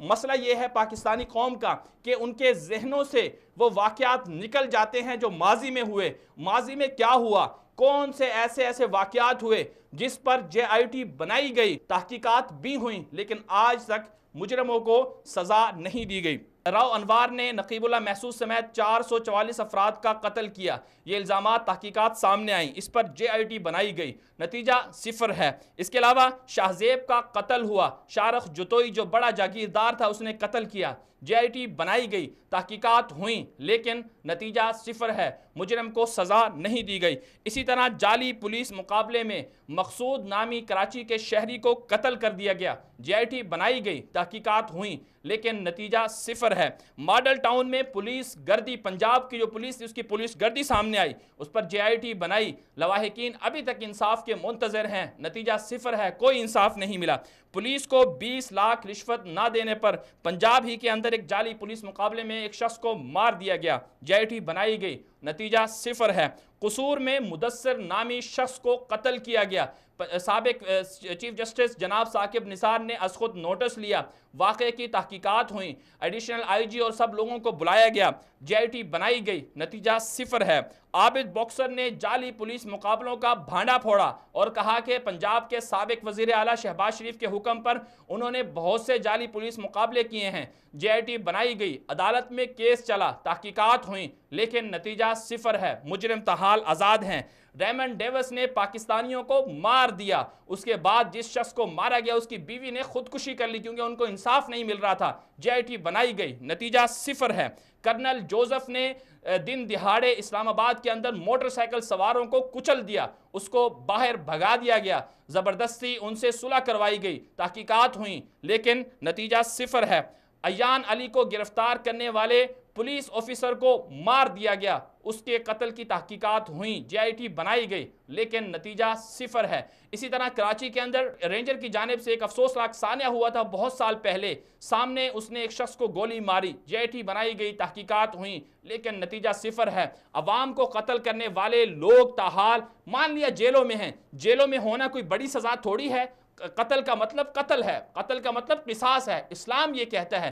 مسئلہ یہ ہے پاکستانی قوم کا کہ ان کے ذہنوں سے وہ واقعات نکل جاتے ہیں جو ماضی میں ہوئے. ماضی میں کیا ہوا, کون سے ایسے واقعات ہوئے جس پر JIT بنائی گئی, تحقیقات بھی ہوئیں لیکن آج تک مجرموں کو سزا نہیں دی گئی. راؤ انوار نے نقیب اللہ محسود سمیت 444 افراد کا قتل کیا. یہ الزامات تحقیقات سامنے آئیں, اس پر JIT بنائی گئی, نتیجہ 0 ہے. اس کے علاوہ شاہ زیب کا قتل ہوا, شارخ جتوئی جو بڑا جاگیردار تھا اس نے قتل کیا, JIT بنائی گئی, تحقیقات ہوئیں لیکن نتیجہ 0 ہے, مجرم کو سزا نہیں دی گئی. اسی طرح جعلی پولیس مقابلے میں مقصود نامی کراچی کے شہری کو قتل کر دیا گیا, JIT بنائی گئی, تحقیقات ہوئیں لیکن نتیجہ 0 ہے. ماڈل ٹاؤن میں پولیس گردی, پنجاب کی جو پولیس تھی اس کی پولیس گردی سامنے آئی, اس پر JIT بنائی, لواحقین ابھی تک انصاف کے منتظر ہیں, نتیجہ 0 ہے, کوئی انصاف نہیں ملا. پولیس کو 20 لاکھ رشوت نہ دینے پر پنجاب ہی کے اندر ایک جعلی پولیس مقابلے میں ایک شخص کو مار دیا گیا, JIT بنائی گئی, نتیجہ 0 ہے. قصور میں مدثر نامی شخص کو قتل کیا گیا, سابق چیف جسٹس جناب ثاقب نثار نے از خود نوٹس لیا, واقعے کی تحقیقات ہوئیں, ایڈیشنل IG اور سب لوگوں کو بلایا گیا, JIT بنائی گئی, نتیجہ 0 ہے. عابد باکسر نے جعلی پولیس مقابلوں کا بھانڈا پھوڑا اور کہا کہ پنجاب کے سابق وزیر اعلیٰ شہباز شریف کے حکم پر انہوں نے بہت سے جعلی پولیس مقابلے کیے ہیں, JIT بنائی گئی, عدالت میں کیس چلا, تحقیقات ہوئیں لیکن نتیجہ 0 ہے, مجرم تاحال آزاد ہیں. ریمنڈ ڈیوس نے پاکستانیوں کو مار دیا, اس کے بعد جس شخص کو مارا گیا اس کی بیوی نے خودکشی کر لی کیونکہ ان کو انصاف نہیں مل رہا تھا, JIT بنائی گئی, نتیجہ 0 ہے. کرنل جوزف نے دن دہاڑے اسلام آباد کے اندر موٹر سائیکل سواروں کو کچل دیا, اس کو باہر بھگا دیا گیا, زبردستی ان سے صلح کروائی گئی, تحقیقات ہوئیں لیکن نتیجہ 0 ہے. ایان علی کو گرفتار کرنے والے پولیس آفیسر کو مار دیا گیا, اس کے قتل کی تحقیقات ہوئیں, JIT بنائی گئی لیکن نتیجہ 0 ہے. اسی طرح کراچی کے اندر رینجر کی جانب سے ایک افسوسناک سانحہ ہوا تھا بہت سال پہلے, سامنے اس نے ایک شخص کو گولی ماری, JIT بنائی گئی, تحقیقات ہوئیں لیکن نتیجہ 0 ہے. عوام کو قتل کرنے والے لوگ تاحال مان لیا جیلوں میں ہیں, جیلوں میں ہونا کوئی بڑی سزا تھوڑی ہے. قتل کا مطلب قتل ہے, قتل کا مطلب قصاص ہے, اسلام یہ کہتا ہے.